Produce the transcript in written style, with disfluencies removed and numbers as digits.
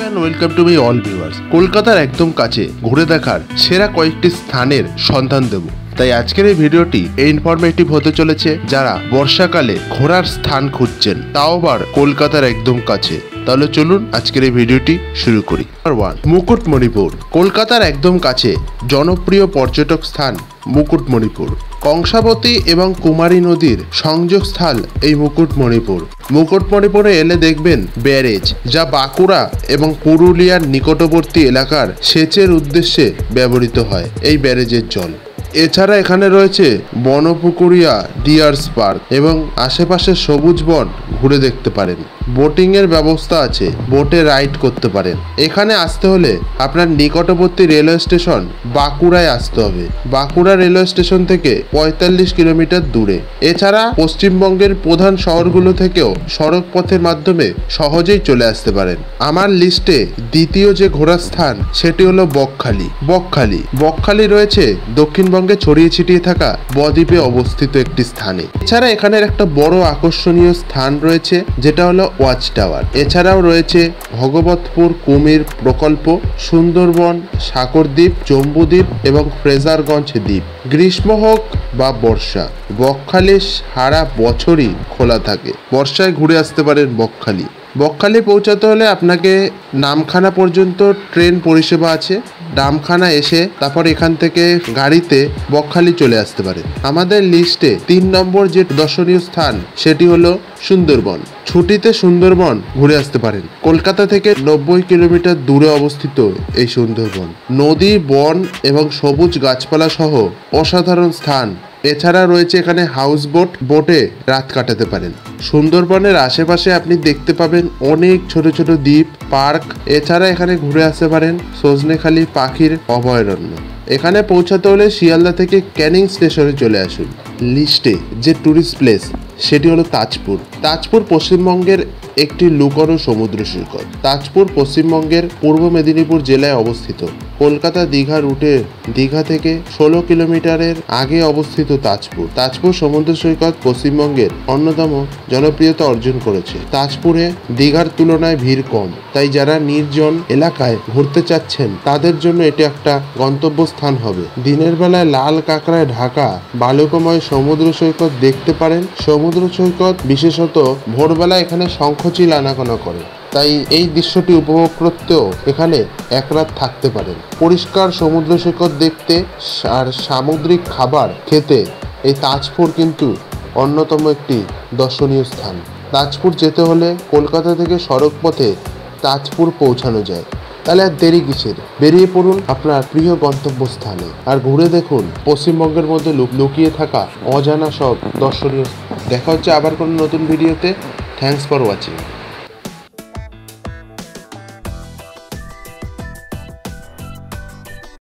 And welcome to my all viewers. কলকাতার একদম কাছে ঘুরে দেখার সেরা কয়েকটি স্থানের সন্ধান দেব। তাই আজকের এই ভিডিওটি ইনফরমেটিভ হতে চলেছে যারা বর্ষাকালে ঘোরার স্থান খুঁজছেন, তাও আবার কলকাতার একদম কাছে। তাহলে চলুন আজকের এই ভিডিওটি শুরু করি। নাম্বার 1, মুকুটমণিপুর। কলকাতার একদম কাছে জনপ্রিয় পর্যটক স্থান মুকুটমণিপুর। কংসাবতী এবং কুমারী নদীর সংযোগস্থল এই মুকুটমণিপুর। মুকুটমণিপুরে এলে দেখবেন ব্যারেজ, যা বাঁকুড়া এবং পুরুলিয়ার নিকটবর্তী এলাকার সেচের উদ্দেশ্যে ব্যবহৃত হয় এই ব্যারেজের জল। এছাড়া এখানে রয়েছে বনপুকুরিয়া ডিয়ার্স পার্ক এবং আশেপাশে সবুজ বন ঘুরে দেখতে পারেন। বোটিং এর ব্যবস্থা আছে, বোটে রাইড করতে পারেন। এখানে আসতে হলে আপনার নিকটবর্তী রেলওয়ে স্টেশন বাঁকুড়ায় আসতে হবে। বাঁকুড়া রেলওয়ে স্টেশন থেকে 45 কিলোমিটার দূরে। এছাড়া পশ্চিমবঙ্গের প্রধান শহরগুলো থেকেও সড়ক পথের মাধ্যমে সহজেই চলে আসতে পারেন। আমার লিস্টে দ্বিতীয় যে ঘোরার স্থান সেটি হলো বকখালি। বকখালি রয়েছে দক্ষিণবঙ্গে ছড়িয়ে ছিটিয়ে থাকা বদ্বীপে অবস্থিত একটি স্থানে। এছাড়া এখানের একটা বড় আকর্ষণীয় স্থান রয়েছে, যেটা হলো ওয়াচ টাওয়ার। এছাড়াও রয়েছে ভগবতপুর কুমির প্রকল্প, সুন্দরবন, সাগরদ্বীপ, জম্বুদ্বীপ এবং ফ্রেজারগঞ্জ দ্বীপ। গ্রীষ্ম হোক বা বর্ষা, বকখালি সারা বছরই খোলা থাকে। বর্ষায় ঘুরে আসতে পারেন বকখালি পৌঁছাতে হলে আপনাকে নামখানা পর্যন্ত ট্রেন পরিষেবা আছে। নামখানা এসে তারপর এখান থেকে গাড়িতে বকখালি চলে আসতে পারে। আমাদের লিস্টে 3 নম্বর যে দর্শনীয় স্থান সেটি হলো সুন্দরবন। ছুটিতে সুন্দরবন ঘুরে আসতে পারেন। কলকাতা থেকে 90 কিলোমিটার দূরে অবস্থিত এই সুন্দরবন নদী, বন এবং সবুজ গাছপালা সহ অসাধারণ স্থান। এছাড়া রয়েছে এখানে হাউস বোটে রাত কাটাতে পারেন। সুন্দরবনের আশেপাশে আপনি দেখতে পাবেন অনেক ছোট ছোট দ্বীপ, পার্ক। এছাড়া এখানে ঘুরে আসতে পারেন সজনেখালি পাখির অভয়ারণ্য। এখানে পৌঁছাতে হলে শিয়ালদা থেকে ক্যানিং স্টেশনে চলে আসুন। লিস্টে যে ট্যুরিস্ট প্লেস সেটি হলো তাজপুর পশ্চিমবঙ্গের একটি লুকানো সমুদ্র সৈকত। তাজপুর পশ্চিমবঙ্গের পূর্ব মেদিনীপুর জেলায় অবস্থিত। কলকাতা দীঘা রুটে দীঘা থেকে 16 কিলোমিটারের আগে অবস্থিত তাজপুর সমুদ্র সৈকত পশ্চিমবঙ্গের অন্যতম জনপ্রিয়তা অর্জন করেছে। তাজপুরে দীঘার তুলনায় ভিড় কম, তাই যারা নির্জন এলাকায় ঘুরতে চাচ্ছেন তাদের জন্য এটি একটা গন্তব্যস্থান হবে। দিনের বেলায় লাল কাঁকড়ায় ঢাকা বালুকাময় সমুদ্র সৈকত দেখতে পারেন। সমুদ্র সৈকত বিশেষত ভোরবেলা এখানে শঙ্খচিল আনাগোনা করে, তাই এই দৃশ্যটি উপভোগ করতেও এখানে এক রাত থাকতে পারেন। পরিষ্কার সমুদ্র সৈকত দেখতে আর সামুদ্রিক খাবার খেতে এই তাজপুর কিন্তু অন্যতম একটি দর্শনীয় স্থান। তাজপুর যেতে হলে কলকাতা থেকে সড়ক পথে তাজপুর পৌঁছানো যায়। তাহলে আর দেরি কিসের, বেরিয়ে পড়ুন আপনার প্রিয় গন্তব্যস্থানে আর ঘুরে দেখুন পশ্চিমবঙ্গের মধ্যে লুকিয়ে থাকা অজানা সব দর্শনীয়। দেখা হচ্ছে আবার কোনো নতুন ভিডিওতে। Thanks for watching.